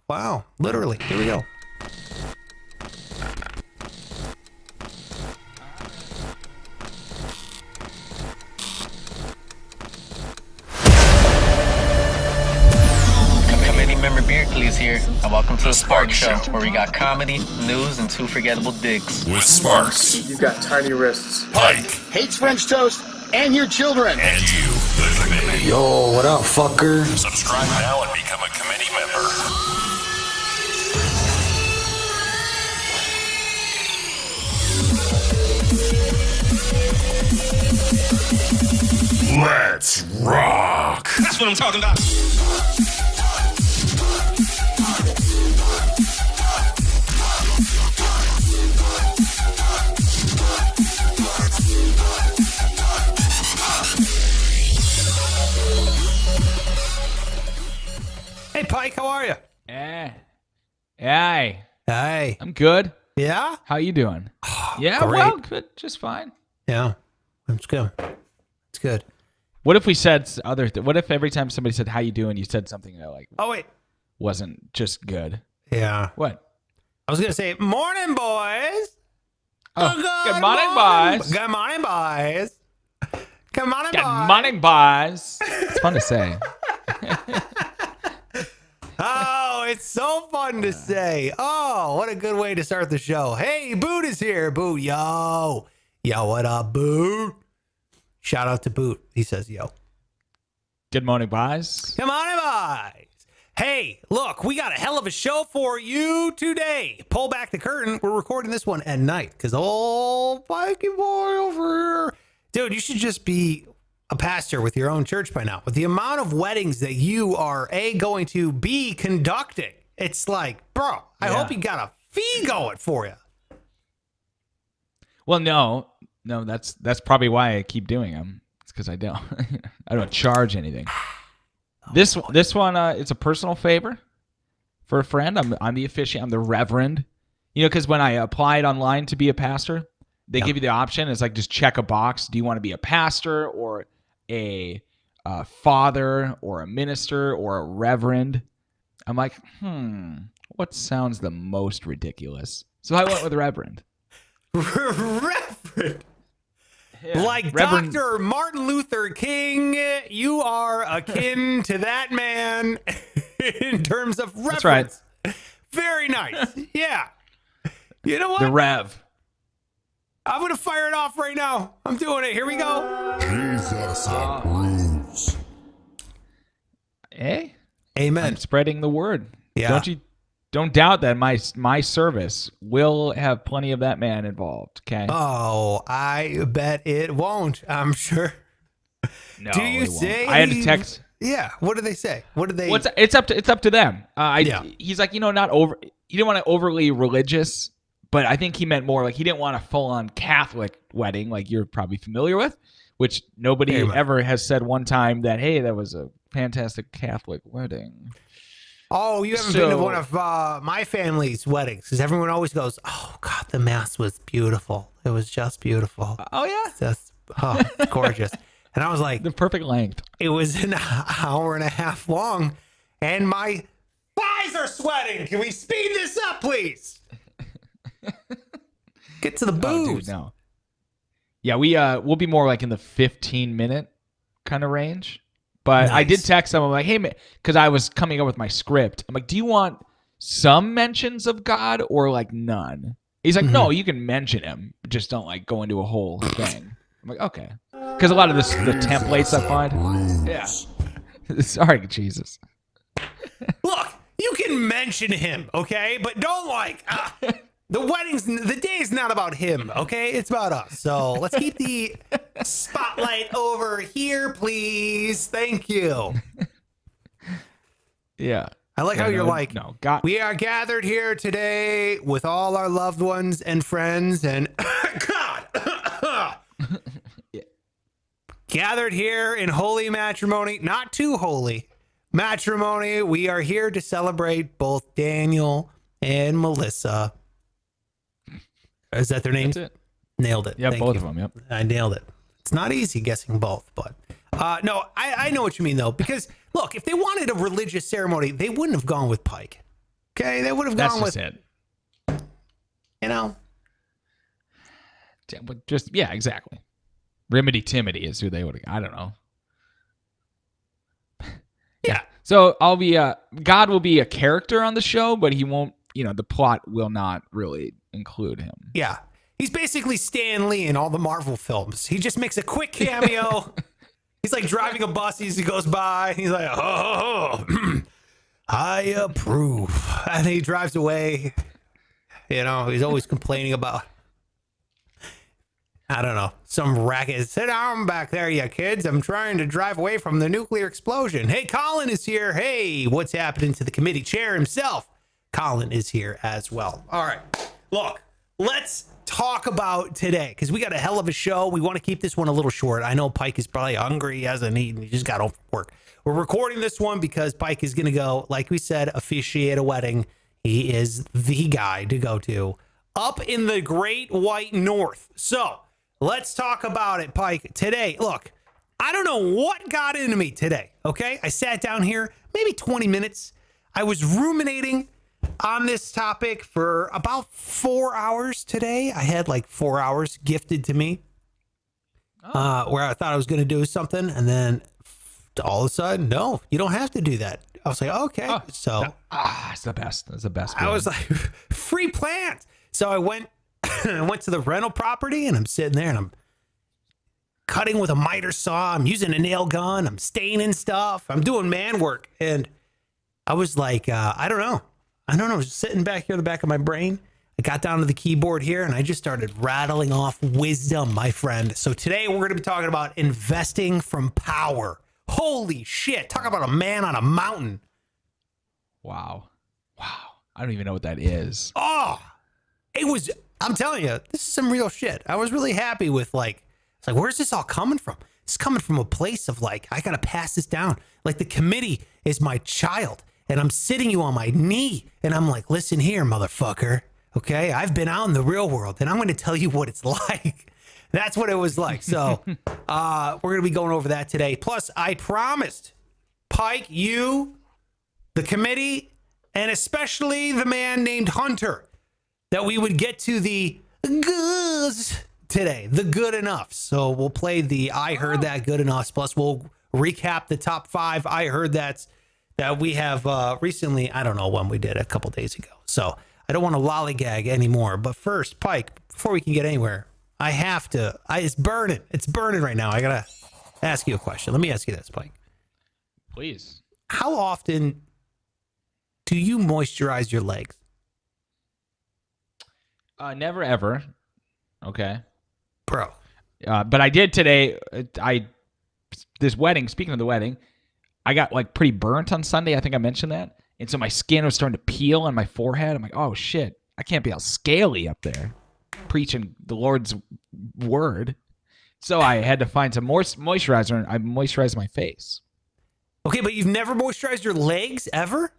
Wow. Literally. Here we go. Committee member Beardley's here, and welcome to the Spark Show, where we got comedy, news, and two forgettable digs. With Sparks, You've got tiny wrists. Pike, Hates French toast and your children. and you, the committee. Yo, what up, fucker? Subscribe now and become a committee member. Let's rock. That's what I'm talking about. Hey, Pike, how are you? Hey, Hey. I'm good. Yeah? How you doing? Yeah, great. well, good, just fine. Yeah. It's good. It's good. What if we said what if every time somebody said how you doing, you said something that like Oh, wait. wasn't just good? Yeah. What? I was going to say, morning, boys. Oh, good morning, boys. Good morning, boys. Good morning, Good boys. morning, boys. It's fun to say. Oh, it's so fun to say. Oh, what a good way to start the show. Hey, Boot is here. Boot, yo. Yo, what up, Boot? Shout out to Boot. He says, yo. Good morning, boys. Come on, boys. Hey, look, we got a hell of a show for you today. Pull back the curtain. We're recording this one at night because old Pikey boy over here. Dude, you should just be a pastor with your own church by now. With the amount of weddings that you are going to be conducting, it's like, bro, I hope you got a fee going for you. Well, no, that's probably why I keep doing them. It's because I don't, I don't charge anything. This one, it's a personal favor for a friend. I'm the officiant. I'm the reverend. You know, because when I applied online to be a pastor, they give you the option. It's like just check a box. Do you want to be a pastor or a father or a minister or a reverend? I'm like, what sounds the most ridiculous? So I went with reverend. Reverend. Yeah. Like Reverend Dr. Martin Luther King, you are akin to that man in terms of reverence. That's right. Very nice. Yeah. You know what? The Rev. I'm going to fire it off right now. I'm doing it. Here we go. Jesus approves. Hey, Amen. I'm spreading the word. Yeah. Don't doubt that my service will have plenty of that man involved. Okay. Oh, I bet it won't. I'm sure. No, Do you it won't. say? I had to text. Yeah. What do they say? What do they? It's up to them. Yeah. He's like, not over. He didn't want to overly religious, but I think he meant more like he didn't want a full on Catholic wedding, like you're probably familiar with, which nobody ever has said one time that, hey, that was a fantastic Catholic wedding. Oh, you haven't been to one of my family's weddings because everyone always goes, "Oh God, the mass was beautiful. It was just beautiful. Oh yeah, Just gorgeous." And I was like, the perfect length. it was an hour and a half long, and my thighs are sweating. Can we speed this up, please? Get to the booze. Oh, dude, no. Yeah, we'll be more like in the 15-minute kind of range. But I did text him. I'm like, hey, man, because I was coming up with my script. I'm like, do you want some mentions of God or like none? He's like, no, you can mention him, just don't like go into a whole thing. I'm like, okay, because a lot of the templates I find, yeah. Sorry, Jesus. Look, you can mention him, okay, but don't like the day is not about him, okay? It's about us. So let's keep the spotlight over here, please. Thank you. Yeah. I like how you're like, God. We are gathered here today with all our loved ones and friends and God. Gathered here in holy matrimony, not too holy matrimony. We are here to celebrate both Daniel and Melissa. Is that their names? That's it. Nailed it. Yeah, Thank both you. of them. Yep. I nailed it. It's not easy guessing both, but no, I know what you mean though, because look, if they wanted a religious ceremony, they wouldn't have gone with Pike. Okay, they would have That's gone just with, it. you know. Yeah, exactly. Remedy Timothy is who they would have. I don't know. Yeah. So I'll be God will be a character on the show, but he won't. The plot will not really include him. Yeah. He's basically Stan Lee in all the Marvel films. He just makes a quick cameo. He's like driving a bus as he goes by. He's like, oh, I approve. And he drives away. He's always complaining about, I don't know, some racket. Sit down back there, you kids. I'm trying to drive away from the nuclear explosion. Hey, Colin is here. Hey, what's happening to the committee chair himself? Colin is here as well. All right. Look, let's talk about today because we got a hell of a show. We want to keep this one a little short. I know Pike is probably hungry. He hasn't eaten. He just got off work. We're recording this one because Pike is going to go, like we said, officiate a wedding. He is the guy to go to up in the Great White North. So let's talk about it, Pike. Today, look, I don't know what got into me today, okay? I sat down here maybe 20 minutes. I was ruminating on this topic for about 4 hours today. I had like 4 hours gifted to me where I thought I was going to do something. And then all of a sudden, no, you don't have to do that. I was like, okay. It's the best. It's the best. I was like, free plant. So I went to the rental property and I'm sitting there and I'm cutting with a miter saw. I'm using a nail gun. I'm staining stuff. I'm doing man work. And I was like, I don't know. I was just sitting back here in the back of my brain. I got down to the keyboard here and I just started rattling off wisdom, my friend. So today we're going to be talking about investing from power. Holy shit. Talk about a man on a mountain. Wow. I don't even know what that is. Oh, I'm telling you, this is some real shit. I was really happy with it's like, where's this all coming from? It's coming from a place of I got to pass this down. Like the committee is my child. And I'm sitting you on my knee. And I'm like, listen here, motherfucker. Okay, I've been out in the real world. And I'm going to tell you what it's like. That's what it was like. So we're going to be going over that today. Plus, I promised Pike, you, the committee, and especially the man named Hunter, that we would get to the goods today, the good enough. So we'll play the I heard that good enough. Plus, we'll recap the top 5 I heard that we have recently. I don't know when we did, a couple days ago. So I don't want to lollygag anymore. But first, Pike, before we can get anywhere, I have to. It's burning. It's burning right now. I got to ask you a question. Let me ask you this, Pike. Please. How often do you moisturize your legs? Never, ever. Okay. Bro. But I did today. This wedding, speaking of the wedding, I got pretty burnt on Sunday. I think I mentioned that. And so my skin was starting to peel on my forehead. I'm like, oh shit, I can't be all scaly up there preaching the Lord's word. So I had to find some more moisturizer, and I moisturized my face. Okay, but you've never moisturized your legs ever?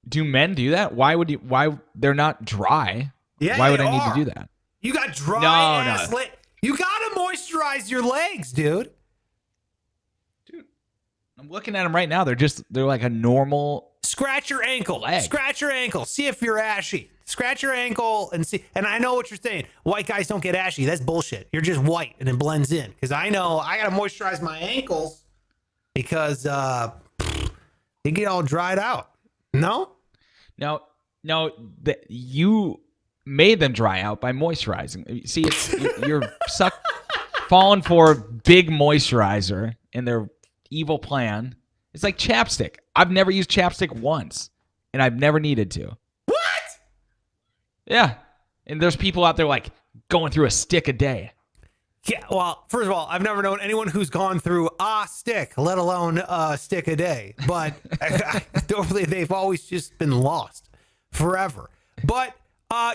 Do men do that? Why they're not dry? Yeah, why would they I need are. to do that? You got dry ass No. legs. You gotta moisturize your legs, dude. I'm looking at them right now. They're like a normal. Scratch your ankle. Leg. Scratch your ankle. See if you're ashy. Scratch your ankle and see. And I know what you're saying. White guys don't get ashy. That's bullshit. You're just white and it blends in. Because I know I gotta moisturize my ankles because they get all dried out. No. No. You made them dry out by moisturizing. See, you're falling for big moisturizer in their evil plan. It's like chapstick. I've never used chapstick once, and I've never needed to. What? Yeah. And there's people out there going through a stick a day. Yeah, well, first of all, I've never known anyone who's gone through a stick, let alone a stick a day. But I don't believe they've always just been lost forever. But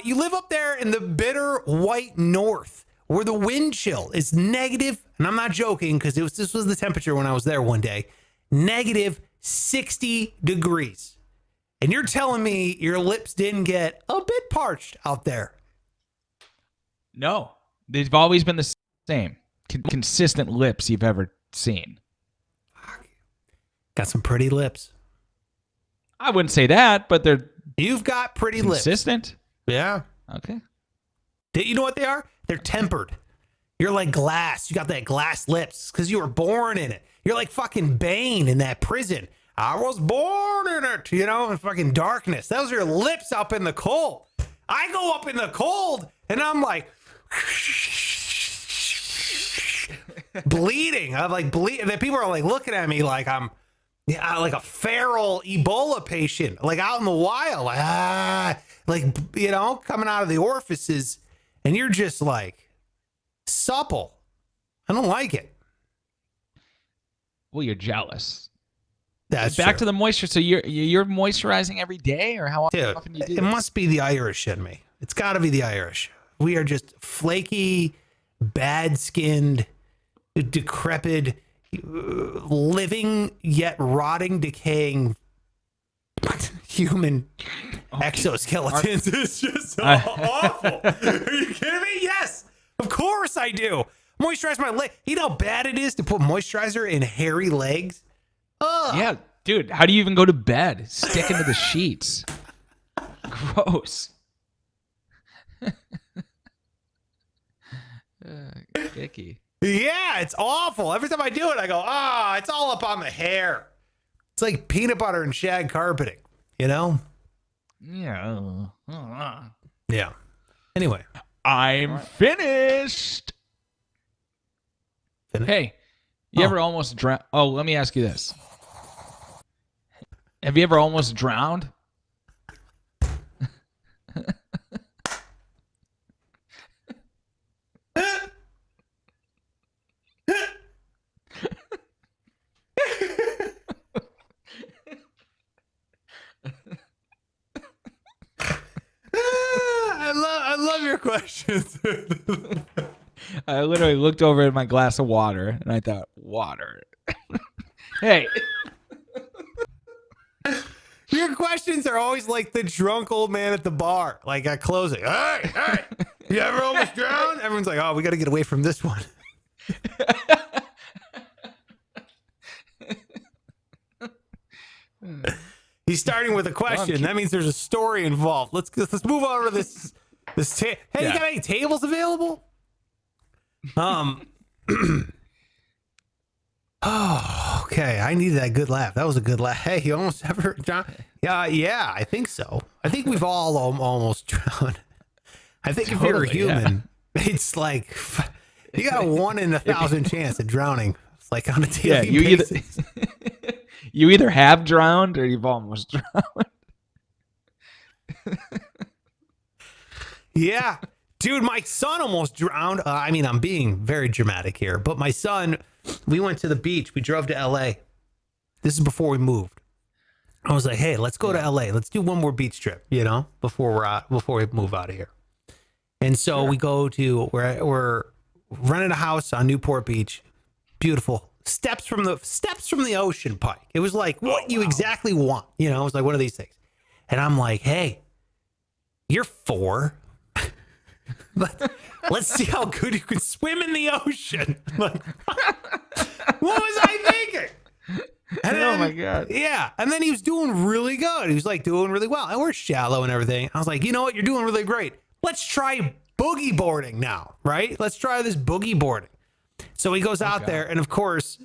you live up there in the bitter white north where the wind chill is negative, and I'm not joking because this was the temperature when I was there one day, negative 60 degrees. And you're telling me your lips didn't get a bit parched out there? No. They've always been the same. Consistent lips you've ever seen. Got some pretty lips. I wouldn't say that, but they're You've got pretty lips. consistent. Yeah. Okay. You know what they are? They're tempered. You're like glass. You got that glass lips because you were born in it. You're like fucking Bane in that prison. I was born in it, in fucking darkness. Those are your lips up in the cold. I go up in the cold and I'm like bleeding. I'm like bleeding. And people are like looking at me like I'm like a feral Ebola patient, like out in the wild, coming out of the orifices, and you're just like supple. I don't like it. Well, you're jealous. That's back true. to the moisture. So you're moisturizing every day, or how often do you do It this? must be the Irish in me. It's got to be the Irish. We are just flaky, bad-skinned, decrepit, living yet rotting, decaying human exoskeletons. It's just awful. Are you kidding me? Yes, of course I do. Moisturize my leg. You know how bad it is to put moisturizer in hairy legs? Ugh. Yeah, dude. How do you even go to bed? Stick into the sheets. Gross. Icky. Yeah, it's awful. Every time I do it, I go, it's all up on the hair. It's like peanut butter and shag carpeting, Yeah. Yeah. Anyway. I'm finished. Hey, you ever almost drowned? Oh, let me ask you this. Have you ever almost drowned? I love your questions. I literally looked over at my glass of water and I thought, water. Hey. Your questions are always like the drunk old man at the bar, like at closing. All right. You ever almost drowned? Everyone's like, we got to get away from this one. He's starting with a question. That means there's a story involved. Let's move over to this. Hey, you got any tables available? Oh, okay. I needed that good laugh. That was a good laugh. Hey, you almost ever drowned? Yeah, I think so. I think we've all almost drowned. I think if you're a human, it's like you got a 1 in 1,000 chance of drowning. It's like on a daily basis. You either have drowned or you've almost drowned. Yeah. Dude, my son almost drowned. I'm being very dramatic here, but my son, we went to the beach. We drove to LA. This is before we moved. I was like, hey, let's go to LA. Let's do one more beach trip, before we move out of here. And so we go to we're renting a house on Newport Beach. Beautiful. Steps from the ocean, Pike. It was like what you exactly want. It was like one of these things. And I'm like, hey, you're 4. Let's see how good you can swim in the ocean. Like, what was I thinking? And then, oh my God. Yeah. And then he was doing really good. He was like doing really well. And we're shallow and everything. I was like, you know what? You're doing really great. Let's try boogie boarding now, right? Let's try this boogie boarding. So he goes out there, and of course,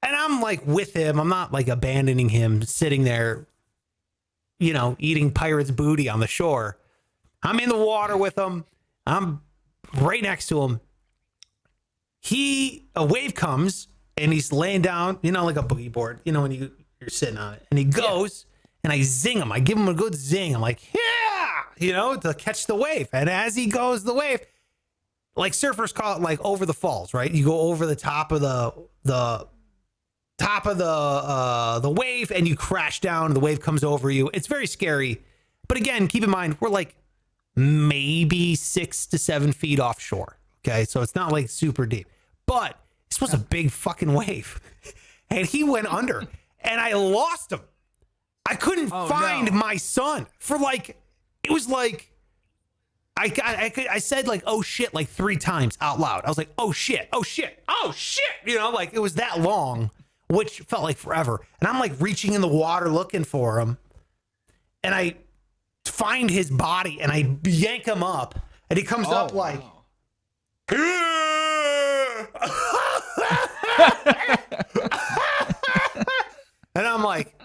and I'm like with him. I'm not like abandoning him, sitting there, eating pirate's booty on the shore. I'm in the water with him. I'm right next to him. A wave comes, and he's laying down, like a boogie board, when you're sitting on it. And he goes, and I zing him. I give him a good zing. I'm like, yeah, to catch the wave. And as he goes the wave, like surfers call it like over the falls, right? You go over the top of the wave and you crash down. The wave comes over you. It's very scary. But again, keep in mind, we're like maybe 6 to 7 feet offshore. Okay. So it's not like super deep, but this was a big fucking wave and he went under and I lost him. I couldn't find my son for like, it was like, I said like, oh shit, like 3 times out loud. I was like, oh shit, oh shit, oh shit. Like it was that long, which felt like forever. And I'm like reaching in the water looking for him. and I find his body and I yank him up, and he comes up like. And I'm like,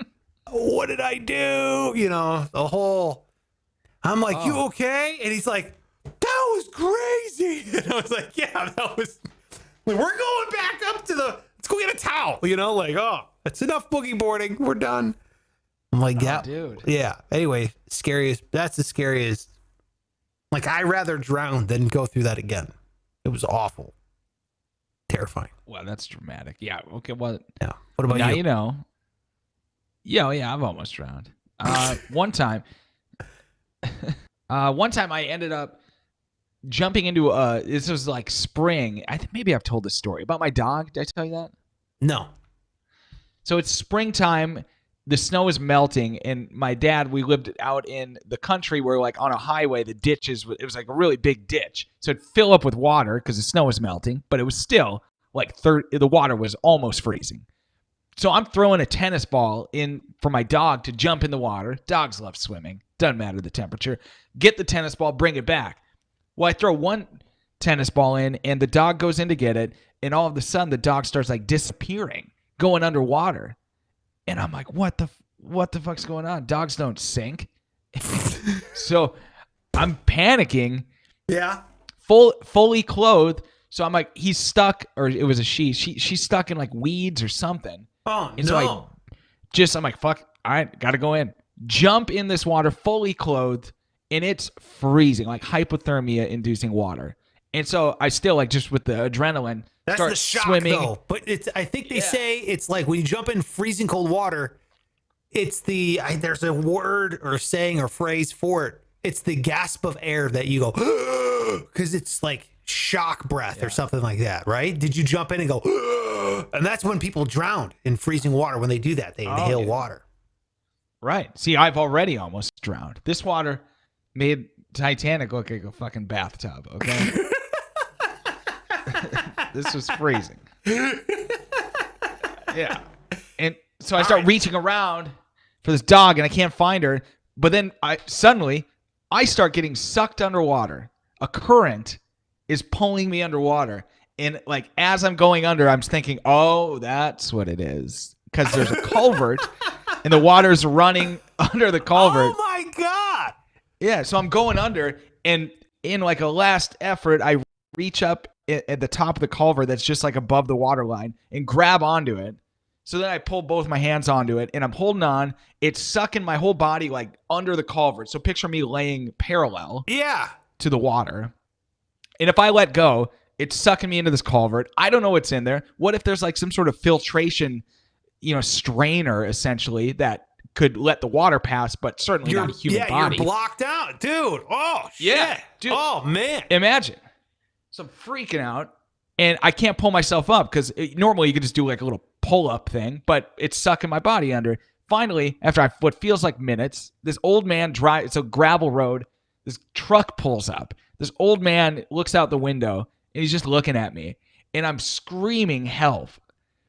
what did I do? You know, the whole, I'm like, you okay? And he's like, that was crazy. And I was like, yeah, that was, we're going back up to let's go get a towel. You know, like, oh, that's enough boogie boarding. We're done. I'm like, yeah, dude. Yeah. Anyway, that's the scariest. Like, I'd rather drown than go through that again. It was awful. Terrifying. Well, that's dramatic. Yeah. Okay. Well, Yeah. What about now you? you know. Yeah, I've almost drowned. One time I ended up jumping into this was like spring. I think maybe I've told this story about my dog. Did I tell you that? No. So it's springtime. The snow is melting, and my dad, we lived out in the country where, like, on a highway, the ditches, it was like a really big ditch. So it'd fill up with water because the snow was melting, but it was still like the water was almost freezing. So I'm throwing a tennis ball in for my dog to jump in the water. Dogs love swimming. Doesn't matter the temperature. Get the tennis ball, bring it back. Well, I throw one tennis ball in, and the dog goes in to get it, and all of a sudden the dog starts like disappearing, going underwater. And I'm like, what the fuck's going on? Dogs don't sink. So I'm panicking. Yeah. Fully clothed. So I'm like, he's stuck, or it was a she. She's stuck in like weeds or something. Oh, and no. So I'm like, fuck, all right, gotta go in. Jump in this water fully clothed, and it's freezing, like hypothermia inducing water. And so I still, like, just with the adrenaline, That's start the shock, swimming. though. But I think they say it's like when you jump in freezing cold water, it's there's a word or saying or phrase for it. It's the gasp of air that you go, because it's like shock breath or something like that, right? Did you jump in and go, and that's when people drown in freezing water. When they do that, they inhale water. Right. See, I've already almost drowned. This water made Titanic look like a fucking bathtub, okay? This was freezing. Yeah. And so I start reaching around for this dog, and I can't find her. But then I start getting sucked underwater. A current is pulling me underwater. And, like, as I'm going under, I'm thinking, oh, that's what it is. Because there's a culvert, and the water's running under the culvert. Oh, my God. Yeah, so I'm going under, and in, like, a last effort, I reach up at the top of the culvert that's just, like, above the water line and grab onto it. So then I pull both my hands onto it, and I'm holding on. It's sucking my whole body, like, under the culvert. So picture me laying parallel to the water. And if I let go, it's sucking me into this culvert. I don't know what's in there. What if there's, like, some sort of filtration, strainer, essentially, that could let the water pass, but certainly not a human body. You're blocked out, dude. Oh, shit. Yeah, dude. Oh, man. Imagine. So I'm freaking out, and I can't pull myself up because normally you could just do like a little pull-up thing, but it's sucking my body under. Finally, after what feels like minutes, this old man drives. It's a gravel road. This truck pulls up. This old man looks out the window, and he's just looking at me, and I'm screaming, help.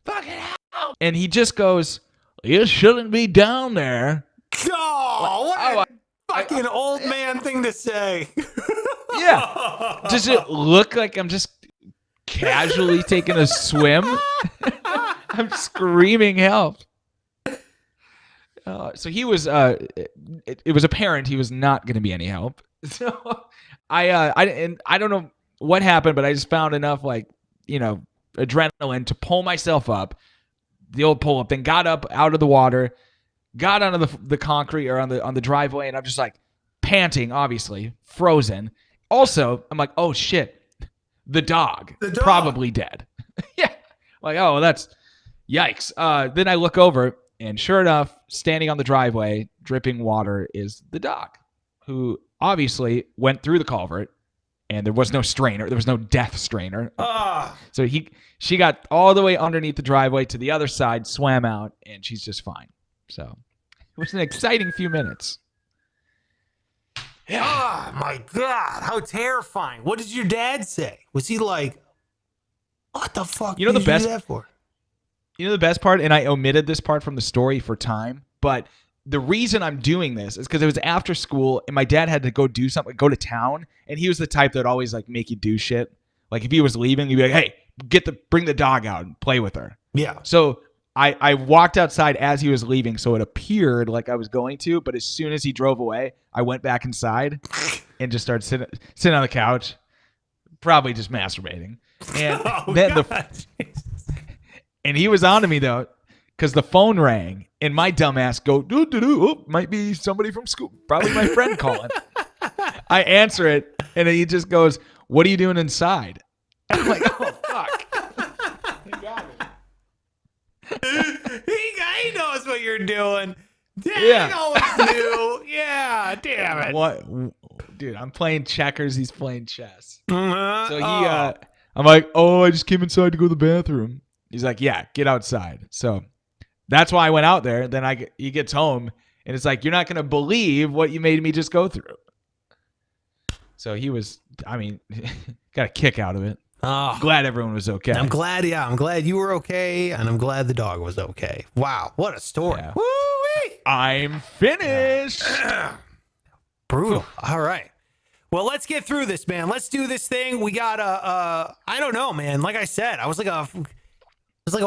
Fucking help. And he just goes, you shouldn't be down there. Oh, what a fucking old man thing to say. Yeah. Does it look like I'm just casually taking a swim? I'm screaming help. So he was, it was apparent he was not going to be any help. So I don't know what happened, but I just found enough, like, adrenaline to pull myself up, the old pull up, then got up out of the water, got onto the concrete or on the driveway, and I'm just like panting, obviously frozen. Also, I'm like, oh shit, the dog. Probably dead. Yeah, like, oh, that's yikes. Then I look over, and sure enough, standing on the driveway, dripping water, is the dog, who obviously went through the culvert, and there was no strainer. There was no death strainer. So she got all the way underneath the driveway to the other side, swam out, and she's just fine. So it was an exciting few minutes. Yeah. Oh, my God. How terrifying. What did your dad say? Was he like, what the fuck did you do that for? You know the best part, and I omitted this part from the story for time, but the reason I'm doing this is because it was after school and my dad had to go do something, go to town. And he was the type that would always like make you do shit. Like if he was leaving, he'd be like, hey, bring the dog out and play with her. Yeah. So I walked outside as he was leaving. So it appeared like I was going to, but as soon as he drove away, I went back inside and just started sitting on the couch, probably just masturbating. And then and he was on to me though, because the phone rang and my dumbass might be somebody from school, probably my friend calling. I answer it and he just goes, what are you doing inside? I'm like, oh fuck. He got me. He knows what you're doing. Yeah. He always knew. Yeah, damn it. What, dude? I'm playing checkers. He's playing chess. Uh-huh. So I'm like, oh, I just came inside to go to the bathroom. He's like, yeah, get outside. So that's why I went out there. Then he gets home and it's like, you're not gonna believe what you made me just go through. So he was, got a kick out of it. Oh, Glad everyone was okay. I'm glad you were okay, and I'm glad the dog was okay. Wow, what a story. Yeah. Woo-wee. I'm finished. Brutal. All right. Well, let's get through this, man. Let's do this thing. We got I don't know, man. Like I said, I was like a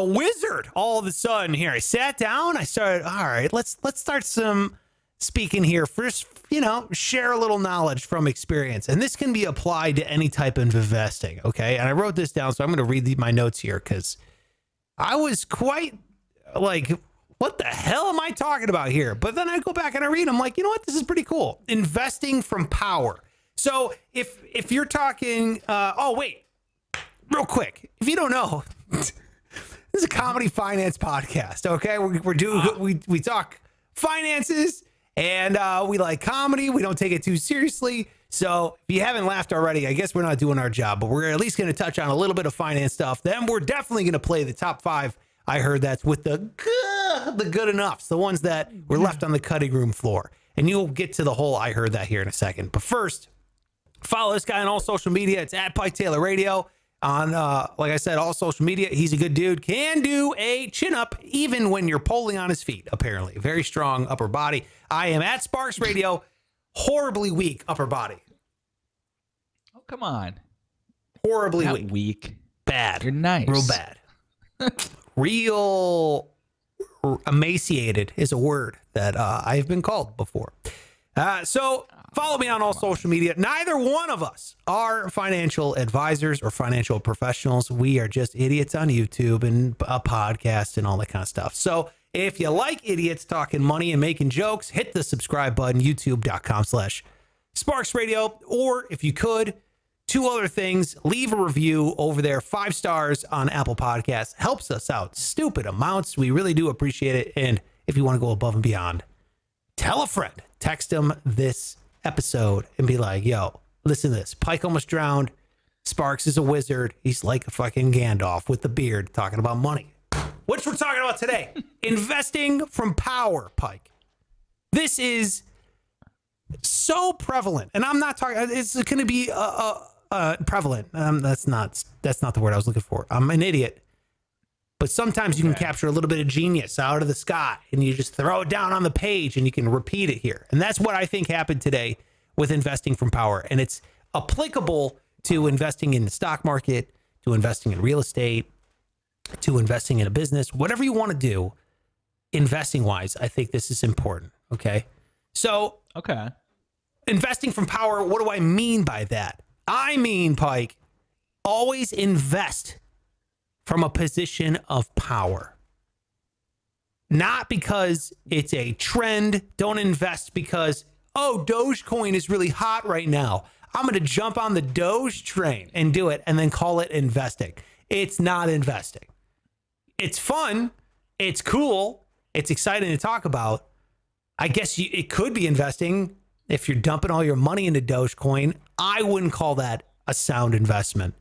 wizard all of a sudden here. I sat down, I started, all right, let's start some speaking here. First, share a little knowledge from experience. And this can be applied to any type of investing, okay? And I wrote this down, so I'm going to read my notes here because I was quite like, what the hell am I talking about here? But then I go back and I read, I'm like, you know what? This is pretty cool. Investing from power. So if you're talking, real quick, if you don't know, this is a comedy finance podcast, okay? We talk finances. And we like comedy. We don't take it too seriously. So if you haven't laughed already, I guess we're not doing our job. But we're at least going to touch on a little bit of finance stuff. Then we're definitely going to play the top 5. I heard that's with the good enoughs, the ones that were left on the cutting room floor. And you'll get to the whole I heard that here in a second. But first, follow this guy on all social media. It's at Pike Taylor Radio. On, like I said, all social media. He's a good dude. Can do a chin up even when you're polling on his feet, apparently. Very strong upper body. I am at Sparks Radio. Horribly weak upper body. Oh, come on. Horribly Not weak. weak. Bad. You're nice. Real bad. Real emaciated is a word that I've been called before. So follow me on all social media. Neither one of us are financial advisors or financial professionals. We are just idiots on YouTube and a podcast and all that kind of stuff. So if you like idiots talking money and making jokes, hit the subscribe button, youtube.com/Sparks Radio. Or if you could, 2 other things, leave a review over there. 5 stars on Apple Podcasts. Helps us out stupid amounts. We really do appreciate it. And if you want to go above and beyond, tell a friend. Text them this episode and be like, yo, listen to this. Pike almost drowned. Sparks is a wizard. He's like a fucking Gandalf with the beard talking about money. Which we're talking about today. Investing from power, Pike. This is so prevalent. And I'm not talking, it's going to be prevalent. That's not the word I was looking for. I'm an idiot. But sometimes you can capture a little bit of genius out of the sky and you just throw it down on the page and you can repeat it here. And that's what I think happened today with investing from power. And it's applicable to investing in the stock market, to investing in real estate, to investing in a business, whatever you want to do, investing wise. I think this is important. Okay. So, investing from power. What do I mean by that? I mean, Pike, always invest from a position of power. Not because it's a trend. Don't invest because, oh, Dogecoin is really hot right now. I'm going to jump on the Doge train and do it and then call it investing. It's not investing. It's fun. It's cool. It's exciting to talk about. I guess it could be investing if you're dumping all your money into Dogecoin. I wouldn't call that a sound investment.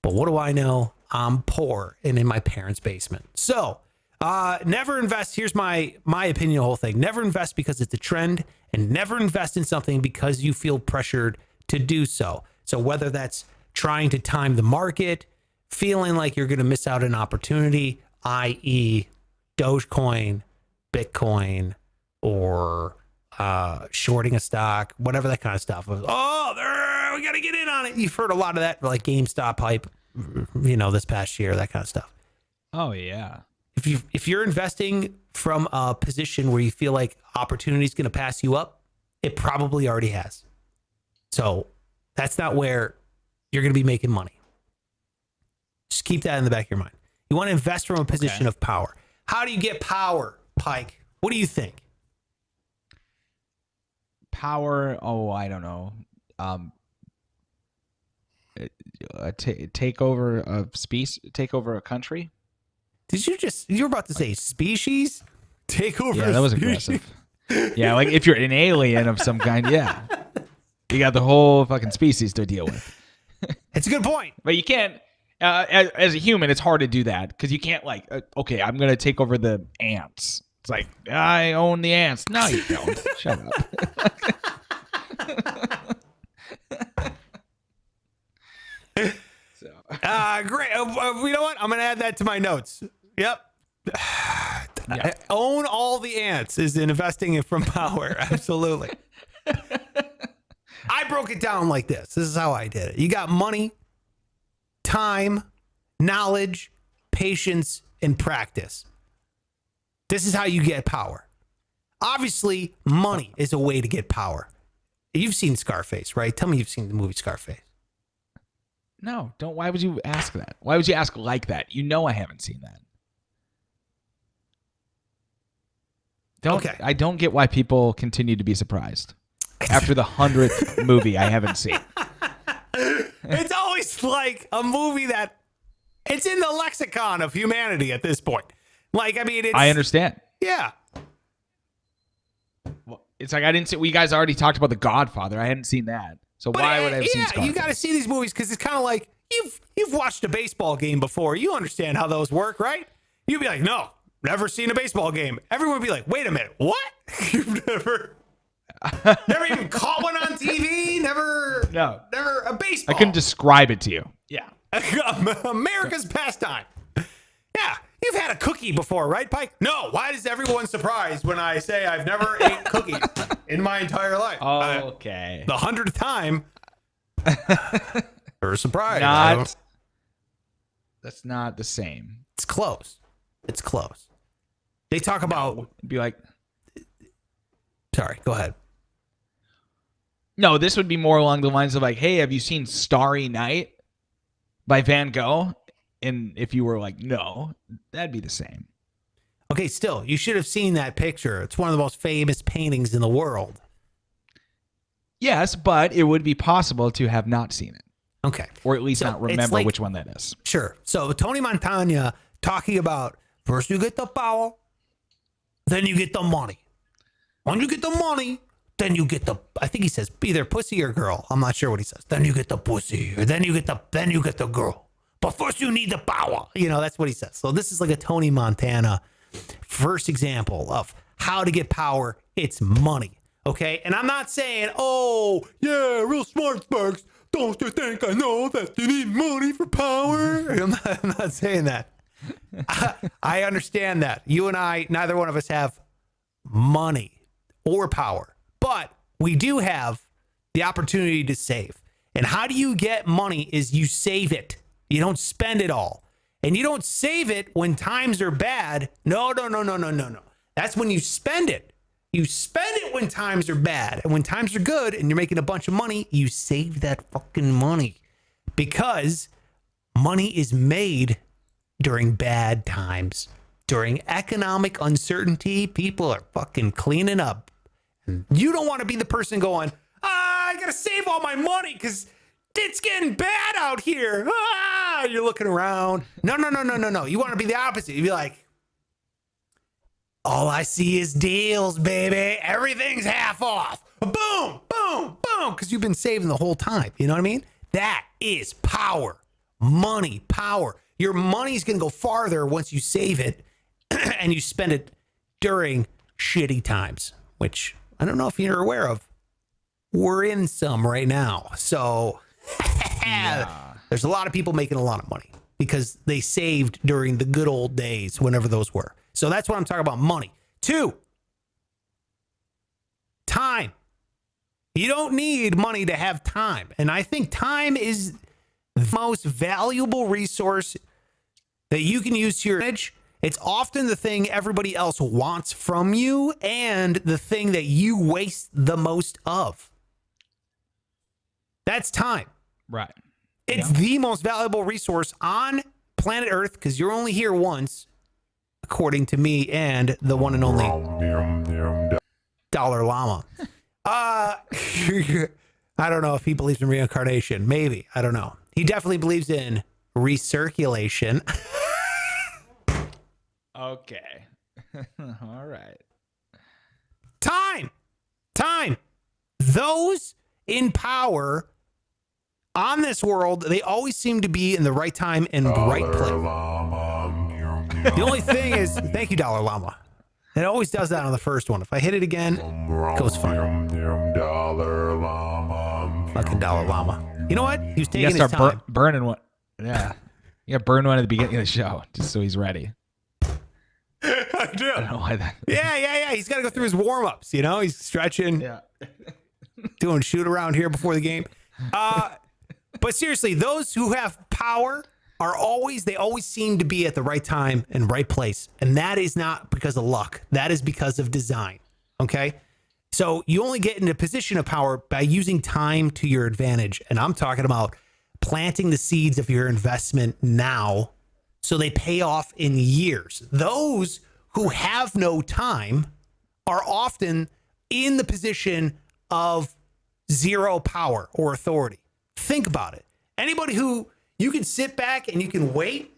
But what do I know? I'm poor and in my parents' basement. So never invest. Here's my opinion, the whole thing. Never invest because it's a trend, and never invest in something because you feel pressured to do so. So whether that's trying to time the market, feeling like you're going to miss out an opportunity, i.e. Dogecoin, Bitcoin, or shorting a stock, whatever that kind of stuff. Oh, we got to get in on it. You've heard a lot of that, like GameStop hype, this past year, that kind of stuff. Oh yeah. If you're investing from a position where you feel like opportunity is going to pass you up, it probably already has. So that's not where you're going to be making money. Just keep that in the back of your mind. You want to invest from a position of power. How do you get power, Pike? What do you think? Power. Oh, I don't know. Take over a species. Take over a country. You were about to say species? Take over. Yeah, that was aggressive. Yeah, like if you're an alien of some kind, yeah. You got the whole fucking species to deal with. It's a good point. But you can't, as a human, it's hard to do that because you can't okay, I'm going to take over the ants. It's like, I own the ants. No, you don't. Shut up. Great. You know what? I'm going to add that to my notes. Yep. Yeah. Own all the ants is investing from power. Absolutely. I broke it down like this. This is how I did it. You got money, time, knowledge, patience, and practice. This is how you get power. Obviously, money is a way to get power. You've seen Scarface, right? Tell me you've seen the movie Scarface. No, don't. Why would you ask that? Why would you ask like that? You know I haven't seen that. I don't get why people continue to be surprised after the 100th movie I haven't seen. It's always like a movie that it's in the lexicon of humanity at this point. I understand. Yeah. Well, it's like I didn't see. We guys already talked about The Godfather. I hadn't seen that, so why would I have seen Scarface? You got to see these movies because it's kind of like you've watched a baseball game before. You understand how those work, right? You'd be like, no. Never seen a baseball game. Everyone would be like, wait a minute, what? You've never even caught one on TV? Never a baseball. I couldn't describe it to you. Yeah. America's pastime. Yeah. You've had a cookie before, right, Pike? No. Why is everyone surprised when I say I've never ate cookies in my entire life? Okay. The 100th time. They're surprised. That's not the same. It's close. It's close. They talk about... Be like... Sorry, go ahead. No, this would be more along the lines of like, hey, have you seen Starry Night by Van Gogh? And if you were like, no, that'd be the same. Okay, still, you should have seen that picture. It's one of the most famous paintings in the world. Yes, but it would be possible to have not seen it. Okay. Or at least not remember which one that is. Sure. So Tony Montana talking about first you get the power, then you get the money. When you get the money, then you get the, I think he says either pussy or girl. I'm not sure what he says. Then you get the pussy, or then you get the girl. But first you need the power. That's what he says. So this is like a Tony Montana first example of how to get power. It's money. Okay. And I'm not saying, oh, yeah, real smart Sparks. Don't you think I know that you need money for power? I'm not saying that. I understand that. You and I, neither one of us have money or power, but we do have the opportunity to save. And how do you get money is you save it. You don't spend it all. And you don't save it when times are bad. No. That's when you spend it. You spend it when times are bad. And when times are good and you're making a bunch of money, you save that fucking money. Because money is made during bad times. During economic uncertainty, people are fucking cleaning up. You don't want to be the person going, I got to save all my money because it's getting bad out here. You're looking around. No. You want to be the opposite. You'd be like, all I see is deals, baby. Everything's half off. Boom. Because you've been saving the whole time. You know what I mean? That is power. Money, power. Your money's going to go farther once you save it and you spend it during shitty times, which I don't know if you're aware of. We're in some right now. So there's a lot of people making a lot of money because they saved during the good old days, whenever those were. So that's what I'm talking about, money. 2, Time. You don't need money to have time. And I think time is the most valuable resource that you can use to your advantage. It's often the thing everybody else wants from you and the thing that you waste the most of. That's time. Right. It's the most valuable resource on planet Earth because you're only here once, according to me and the one and only Dollar Llama. I don't know if he believes in reincarnation. Maybe. I don't know. He definitely believes in recirculation. Okay. All right. Time. Those in power on this world, they always seem to be in the right time and right place. The only thing is, thank you, Dollar Llama. It always does that on the first one. If I hit it again, it goes fine. Fucking Dollar Llama. You know what? He was taking You his gotta start time. burning one. Yeah. You gotta burn one at the beginning of the show just so he's ready. I do. I don't know why that. Yeah. He's got to go through his warm-ups, you know? He's stretching, Yeah. doing shoot around here before the game. But seriously, those who have power they always seem to be at the right time and right place. And that is not because of luck. That is because of design. Okay? So you only get into a position of power by using time to your advantage. And I'm talking about planting the seeds of your investment now so they pay off in years. Those who have no time are often in the position of zero power or authority. Think about it. Anybody who you can sit back and you can wait,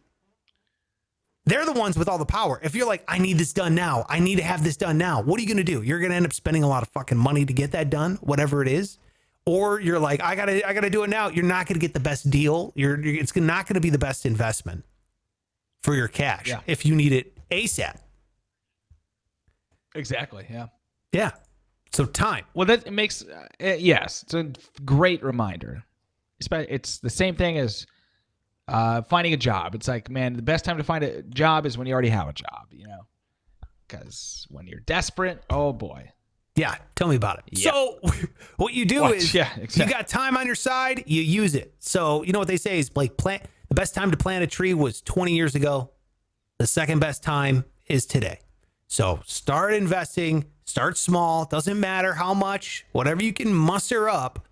they're the ones with all the power. If you're like, I need this done now, I need to have this done now, what are you going to do? You're going to end up spending a lot of fucking money to get that done, whatever it is. Or you're like, I gotta do it now. You're not going to get the best deal. It's not going to be the best investment for your cash if you need it ASAP. Exactly. Yeah. Yeah. So time. Well, that makes yes, it's a great reminder. It's the same thing as finding a job. It's like, man, the best time to find a job is when you already have a job, you know, because when you're desperate, oh boy. Yeah, tell me about it. Yeah. So what you do is Yeah, exactly. you got time on your side, you use it. So you know what they say is like the best time to plant a tree was 20 years ago. The second best time is today. So start investing, start small, doesn't matter how much, whatever you can muster up,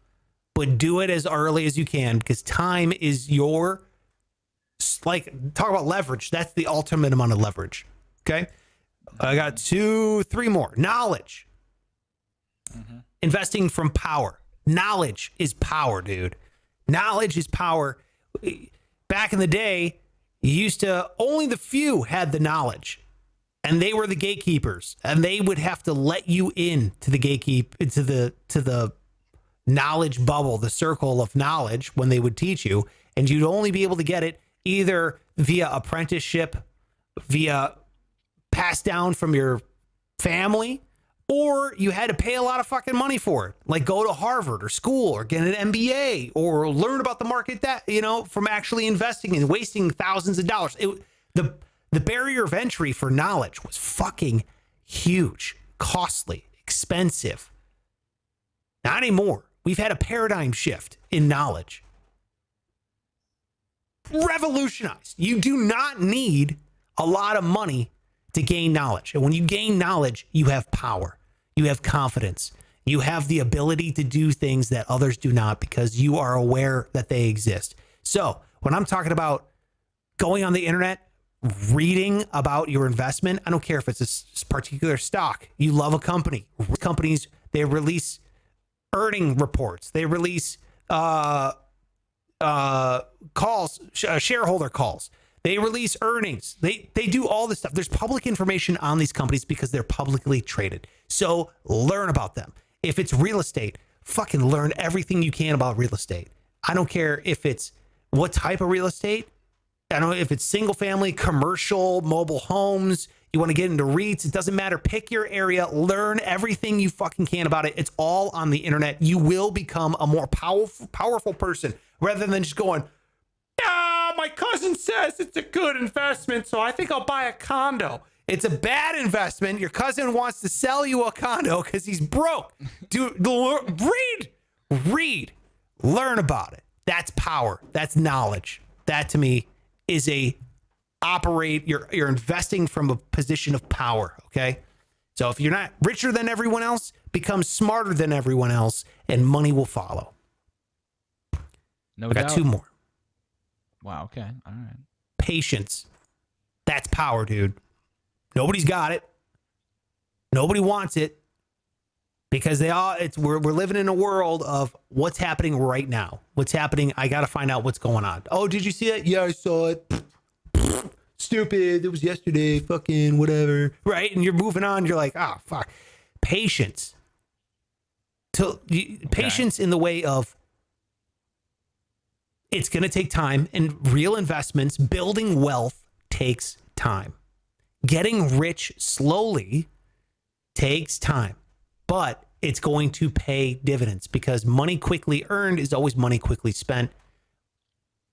but do it as early as you can because time is your, like, talk about leverage. That's the ultimate amount of leverage. Okay. I got 3 more. Knowledge. Investing from power. Knowledge is power, dude. Knowledge is power. Back in the day, only the few had the knowledge, and they were the gatekeepers, and they would have to let you in to the to the knowledge bubble, the circle of knowledge when they would teach you, and you'd only be able to get it either via apprenticeship, via passed down from your family, or you had to pay a lot of fucking money for it, like go to Harvard or school or get an MBA or learn about the market that, you know, from actually investing and wasting thousands of dollars. The barrier of entry for knowledge was fucking huge, costly, expensive. Not anymore. We've had a paradigm shift in knowledge. Revolutionized. You do not need a lot of money to gain knowledge. And when you gain knowledge, you have power. You have confidence. You have the ability to do things that others do not because you are aware that they exist. So when I'm talking about going on the internet, reading about your investment, I don't care if it's a particular stock. You love a company. Companies, they release earning reports. They release shareholder calls. They release earnings. They do all this stuff. There's public information on these companies because they're publicly traded. So learn about them. If it's real estate, fucking learn everything you can about real estate. I don't care if it's what type of real estate. I don't know if it's single family, commercial, mobile homes. You want to get into REITs. It doesn't matter. Pick your area. Learn everything you fucking can about it. It's all on the internet. You will become a more powerful person rather than just going, my cousin says it's a good investment, so I think I'll buy a condo. It's a bad investment. Your cousin wants to sell you a condo because he's broke. Dude, read, learn about it. That's power. That's knowledge. That to me is you're investing from a position of power. Okay. So if you're not richer than everyone else, become smarter than everyone else, and money will follow. No I got doubt. 2 more. Wow. Okay. All right. Patience. That's power, dude. Nobody's got it. Nobody wants it because we're living in a world of what's happening right now. What's happening? I got to find out what's going on. Oh, did you see it? Yeah, I saw it. Stupid. It was yesterday. Fucking whatever. Right. And you're moving on. You're like, oh, fuck. Patience. Patience in the way of it's going to take time, and real investments, building wealth takes time. Getting rich slowly takes time, but it's going to pay dividends because money quickly earned is always money quickly spent.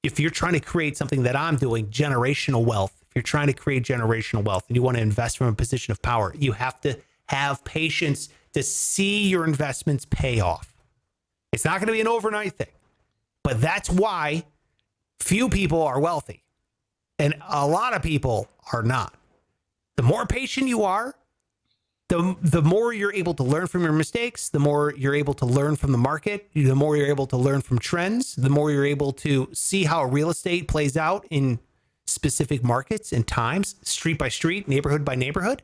If you're trying to create something that I'm doing, generational wealth, if you're trying to create generational wealth and you want to invest from a position of power, you have to have patience to see your investments pay off. It's not going to be an overnight thing, but that's why few people are wealthy and a lot of people are not. The more patient you are, the more you're able to learn from your mistakes, the more you're able to learn from the market, the more you're able to learn from trends, the more you're able to see how real estate plays out in specific markets and times, street by street, neighborhood by neighborhood.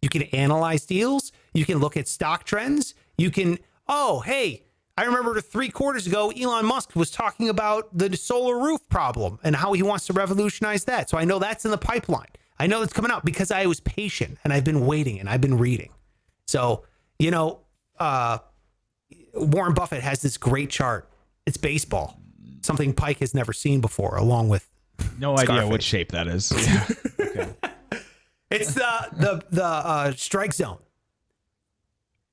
You can analyze deals. You can look at stock trends. You can, oh, hey, I remember 3 quarters ago, Elon Musk was talking about the solar roof problem and how he wants to revolutionize that. So I know that's in the pipeline. I know it's coming out because I was patient and I've been waiting and I've been reading. So, Warren Buffett has this great chart. It's baseball, something Pike has never seen before, along with No Scarface. idea what shape that is. Yeah. Okay. It's the strike zone.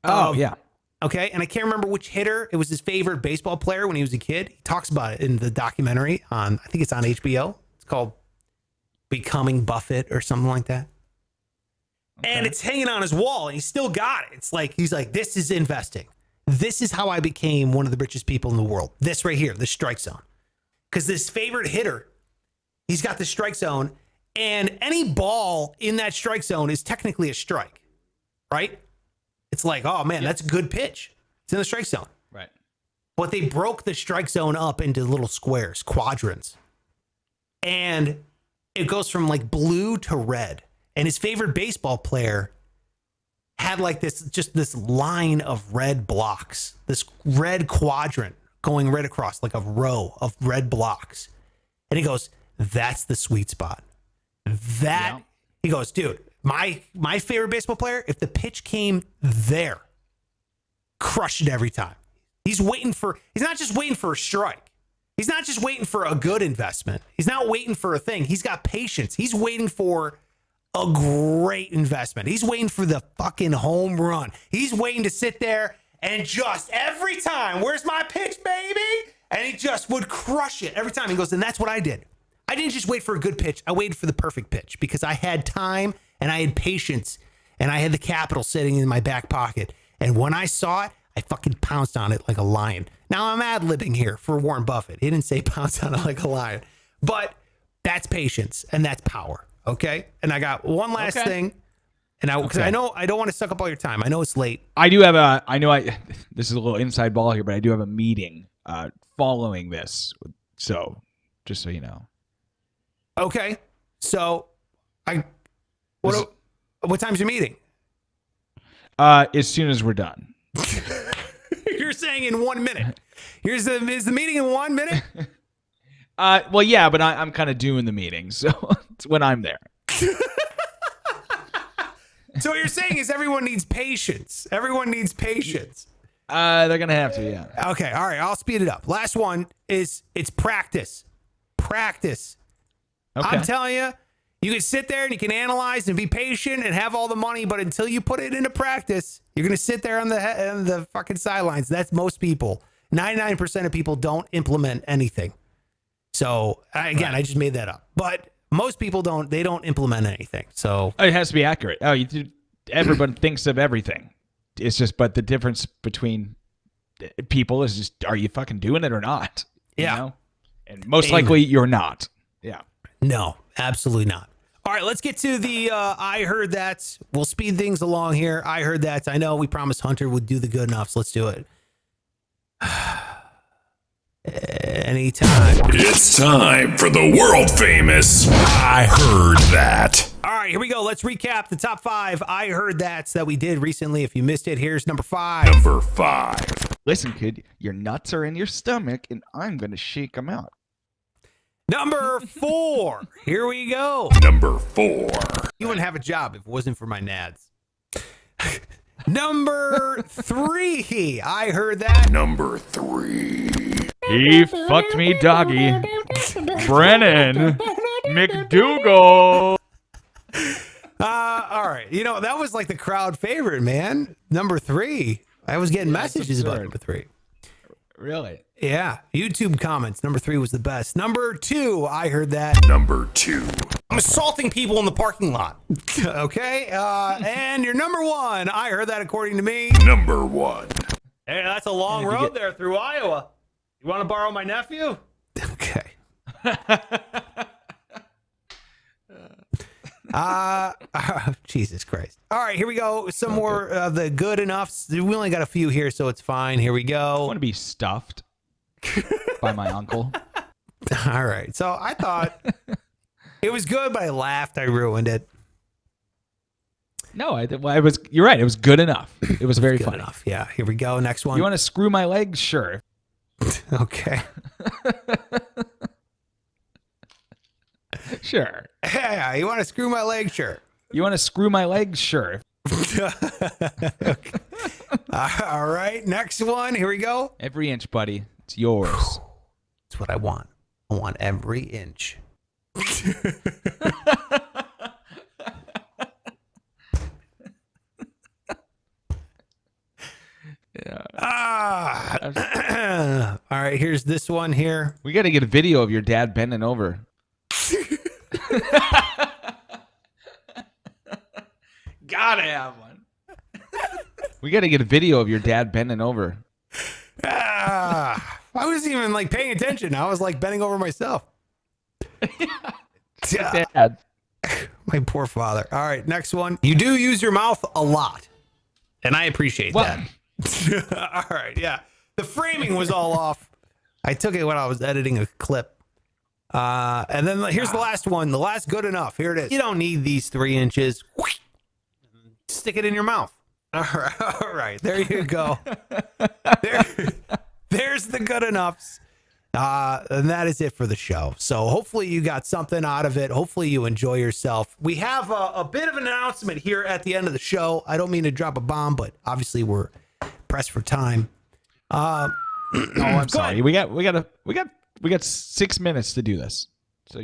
Oh, yeah. Okay, and I can't remember which hitter. It was his favorite baseball player when he was a kid. He talks about it in the documentary I think it's on HBO. It's called Becoming Buffett or something like that. Okay. And it's hanging on his wall, and he's still got it. It's like, he's like, this is investing. This is how I became one of the richest people in the world. This right here, the strike zone. Because this favorite hitter, he's got the strike zone, and any ball in that strike zone is technically a strike, right? It's like, oh man, that's a good pitch. It's in the strike zone. Right. But they broke the strike zone up into little squares, quadrants. And it goes from like blue to red. And his favorite baseball player had like this line of red blocks, this red quadrant going right across, like a row of red blocks. And he goes, that's the sweet spot. He goes, dude, my favorite baseball player, if the pitch came there, crush it every time. He's not just waiting for a strike. He's not just waiting for a good investment. He's not waiting for a thing. He's got patience. He's waiting for a great investment. He's waiting for the fucking home run. He's waiting to sit there and just every time, where's my pitch, baby? And he just would crush it every time. He goes, and that's what I did. I didn't just wait for a good pitch. I waited for the perfect pitch because I had time and I had patience and I had the capital sitting in my back pocket. And when I saw it, I fucking pounced on it like a lion. Now I'm ad-libbing here for Warren Buffett. He didn't say pounce on it like a lion, but that's patience and that's power. Okay. And I got one last thing. And I know I don't want to suck up all your time. I know it's late. I do have this is a little inside ball here, but I do have a meeting following this. So just so you know. Okay. So what time's your meeting? As soon as we're done. You're saying in 1 minute. Is the meeting in 1 minute? Well, yeah, but I'm kind of doing the meeting, so it's when I'm there. So what you're saying is everyone needs patience. Everyone needs patience. They're gonna have to, yeah. Okay, all right. I'll speed it up. Last one it's practice. Practice. Okay. I'm telling you, you can sit there and you can analyze and be patient and have all the money, but until you put it into practice, you're gonna sit there on the fucking sidelines. That's most people. 99% of people don't implement anything. So again, I just made that up. But most people don't implement anything. So It has to be accurate. Oh, everyone thinks of everything. It's just, but the difference between people is just, are you fucking doing it or not? Yeah. You know? And most likely you're not. Yeah. no, absolutely not. All right, let's get to the I heard that. We'll speed things along here. I heard that. I know we promised Hunter would do the good enough, so let's do it. Anytime. It's time for the world famous I Heard That. All right, here we go. Let's recap the top 5 I heard that we did recently. If you missed it, here's number 5. Number 5. Listen, kid, your nuts are in your stomach, and I'm going to shake them out. Number 4. Here we go. Number 4. You wouldn't have a job if it wasn't for my nads. Number 3. I heard that. Number 3. He fucked me, doggy. Brennan McDougal. All right. You know, that was like the crowd favorite, man. Number 3. I was getting messages about absurd. number 3. Really? Yeah. YouTube comments. Number 3 was the best. Number 2. I heard that. Number 2. I'm assaulting people in the parking lot. Okay. And your number 1. I heard that according to me. Number 1. Hey, that's a long road there through Iowa. You want to borrow my nephew? Okay. Jesus Christ. All right, here we go. Some more of the good enoughs. We only got a few here, so it's fine. Here we I go. want to be stuffed by my uncle. All right. So I thought it was good, but I laughed. I ruined it. No, you're right. It was good enough. It was very Good funny. enough. Yeah. Here we go. Next one. You want to screw my legs? Sure. Okay. Sure. Yeah. You want to screw my leg? Sure. You want to screw my legs? Sure. Okay. All right. Next one. Here we go. Every inch, buddy. It's yours. That's what I want. I want every inch. All right, here's this one here. We got to get a video of your dad bending over. Gotta have one. We got to get a video of your dad bending over. I wasn't even like paying attention. I was like bending over myself. Dad. My poor father. All right, next one. You do use your mouth a lot, and I appreciate that. All right, yeah. The framing was all off. I took it when I was editing a clip. And then here's the last one. The last good enough. Here it is. You don't need these 3 inches. Stick it in your mouth. All right. There you go. There's the good enoughs. And that is it for the show. So hopefully you got something out of it. Hopefully you enjoy yourself. We have a bit of an announcement here at the end of the show. I don't mean to drop a bomb, but obviously we're pressed for time. Oh, I'm sorry. We got 6 minutes to do this. So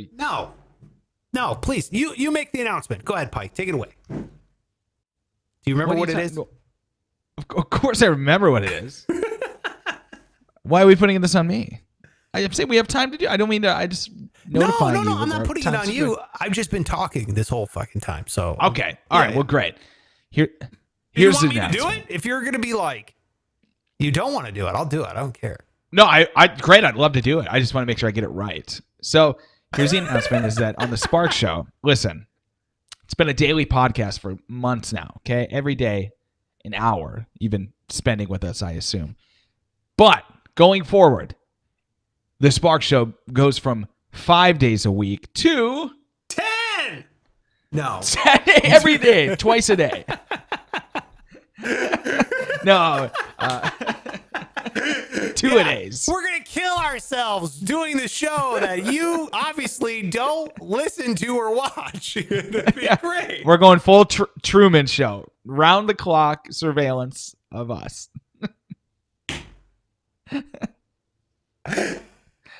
No, please. You make the announcement. Go ahead, Pike. Take it away. Do you remember what it is? Of course I remember what it is. Why are we putting this on me? I'm saying we have time to do. I don't mean to. I just notifying you. No. I'm not putting it on you. I've just been talking this whole fucking time. So okay. All right. Yeah. Well, great. Here's you the want me to announcement. do it? If you're gonna be like, you don't want to do it, I'll do it. I don't care. No, great. I'd love to do it. I just want to make sure I get it right. So here's the announcement: is that on the Spark Show? Listen, it's been a daily podcast for months now. Okay, every day, an hour, you've been spending with us, I assume. But going forward, the Spark Show goes from 5 days a week to 10. No. every day, twice a day. No, 2 a days. We're gonna kill ourselves doing the show that you obviously don't listen to or watch. It'd be great. We're going full Truman Show, round the clock surveillance of us.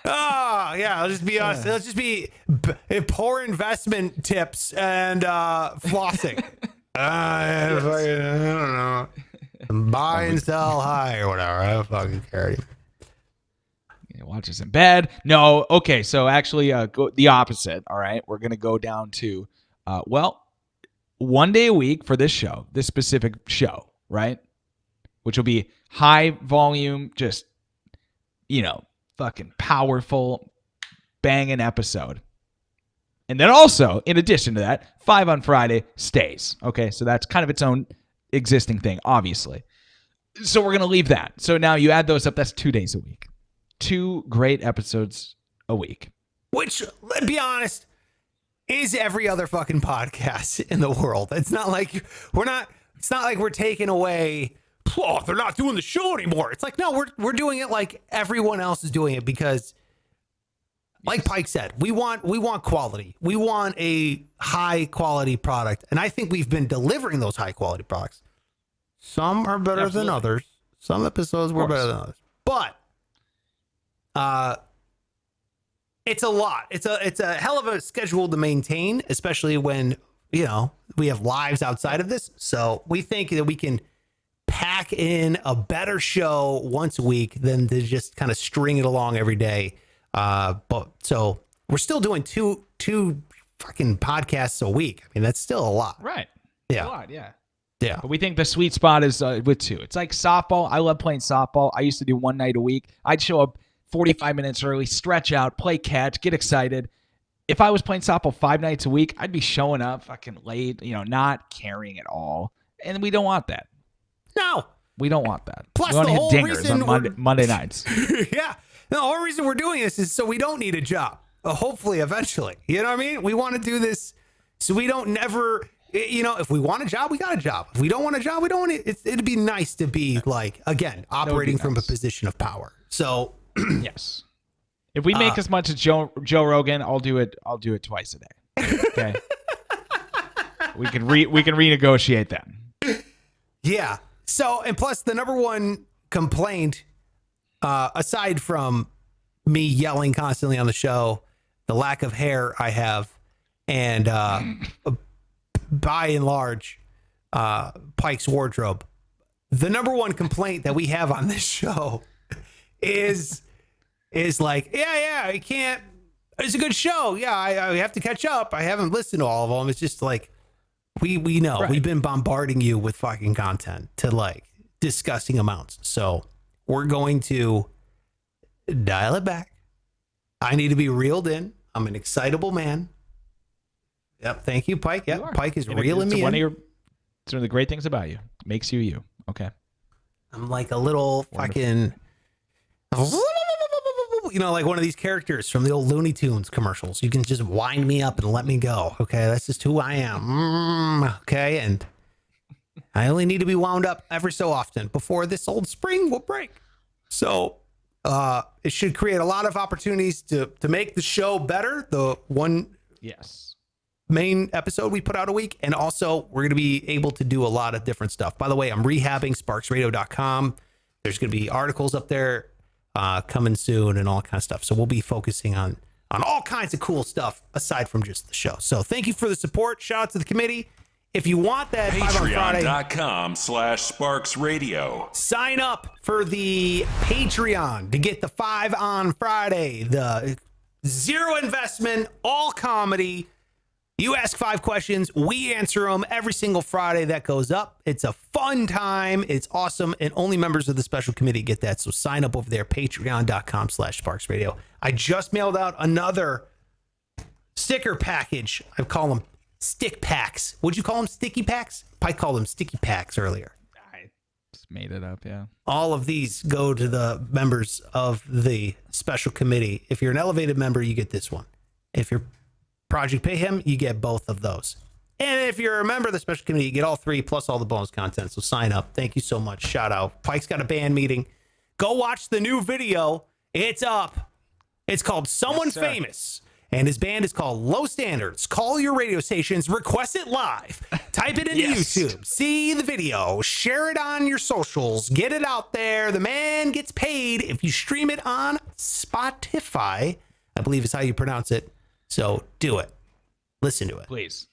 Oh yeah, it'll just be us. It'll just be poor investment tips and flossing. I don't know. Buy and sell high or whatever. I don't fucking care. Watch us in bed. No. Okay. So actually, go the opposite. All right. We're going to go down to, 1 day a week for this show, this specific show, right? Which will be high volume, just, fucking powerful, banging episode. And then also, in addition to that, 5 on Friday stays. Okay. So that's kind of its own existing thing, obviously. So we're going to leave that. So now you add those up. That's 2 days a week. 2 great episodes a week. Which, let's be honest, is every other fucking podcast in the world. It's not like we're taking away, oh, they're not doing the show anymore. It's like, no, we're doing it like everyone else is doing it because, like Pike said, we want quality. We want a high quality product. And I think we've been delivering those high quality products. Some are better than others. Some episodes were better than others. But it's a lot. It's a hell of a schedule to maintain, especially when, we have lives outside of this. So we think that we can pack in a better show once a week than to just kind of string it along every day. So we're still doing two fucking podcasts a week. I mean, that's still a lot. Right. Yeah. A lot, yeah. Yeah. But we think the sweet spot is with 2. It's like softball. I love playing softball. I used to do 1 night a week. I'd show up 45 minutes early, stretch out, play catch, get excited. If I was playing softball 5 nights a week, I'd be showing up fucking late, not caring at all. And we don't want that. No. We don't want that. Plus, we want the to whole hit dingers reason on Monday nights. Yeah. The whole reason we're doing this is so we don't need a job. Hopefully, eventually. You know what I mean? We want to do this so we don't never... if we want a job, we got a job. If we don't want a job, we don't want it. It'd be nice to be like, again, operating from a position of power. So, yes, if we make as much as Joe Rogan, I'll do it twice a day. Okay, we can renegotiate that. Yeah. So, and plus, the number one complaint, aside from me yelling constantly on the show, the lack of hair I have, and by and large, Pike's wardrobe. The number one complaint that we have on this show is like, I can't. It's a good show. Yeah, I have to catch up. I haven't listened to all of them. It's just like we know we've been bombarding you with fucking content to like disgusting amounts. So we're going to dial it back. I need to be reeled in. I'm an excitable man. Yep. Thank you, Pike. Yep. Pike is reeling me in. It's one of the great things about you. It makes you you. Okay. I'm like a little fucking, like one of these characters from the old Looney Tunes commercials. You can just wind me up and let me go. Okay. That's just who I am. Okay. And I only need to be wound up every so often before this old spring will break. So it should create a lot of opportunities to make the show better. The one. Yes. Main episode we put out a week, and also we're going to be able to do a lot of different stuff. By the way, I'm rehabbing sparksradio.com. There's going to be articles up there coming soon and all that kind of stuff. So we'll be focusing on all kinds of cool stuff aside from just the show. So thank you for the support. Shout out to the committee. If you want that Patreon.com/SparksRadio. Sign up for the Patreon to get the 5 on Friday, the zero investment, all comedy. You ask 5 questions, we answer them every single Friday that goes up. It's a fun time. It's awesome. And only members of the special committee get that. So sign up over there, patreon.com/SparksRadio. I just mailed out another sticker package. I call them stick packs. Would you call them sticky packs? Pike called them sticky packs earlier. I just made it up, yeah. All of these go to the members of the special committee. If you're an elevated member, you get this one. If you're Project Pay Him, you get both of those. And if you're a member of the special committee, you get all 3 plus all the bonus content. So sign up. Thank you so much. Shout out. Pike's got a band meeting. Go watch the new video. It's up. It's called Someone Famous. And his band is called Low Standards. Call your radio stations. Request it live. Type it into YouTube. See the video. Share it on your socials. Get it out there. The man gets paid if you stream it on Spotify, I believe is how you pronounce it. So do it. Listen to it. Please.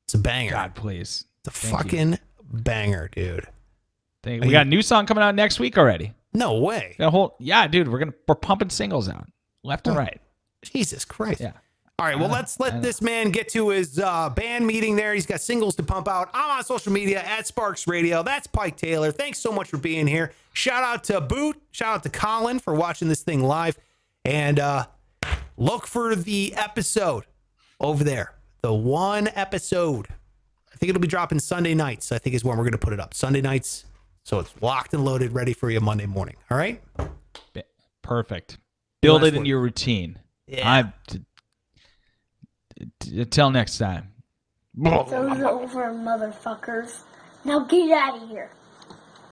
It's a banger. God, please. It's a fucking banger, dude. We got a new song coming out next week already. No way. Yeah, dude, we're pumping singles out left and right. Jesus Christ. Yeah. All right, well, let's let this man get to his band meeting there. He's got singles to pump out. I'm on social media at Sparks Radio. That's Pike Taylor. Thanks so much for being here. Shout out to Boot. Shout out to Colin for watching this thing live. And look for the episode over there. The one episode. I think it'll be dropping Sunday nights, I think is when we're going to put it up. Sunday nights. So it's locked and loaded, ready for you Monday morning. All right? Perfect. Build Last it in word. your routine. Yeah. Until next time. It's over, motherfuckers. Now get out of here.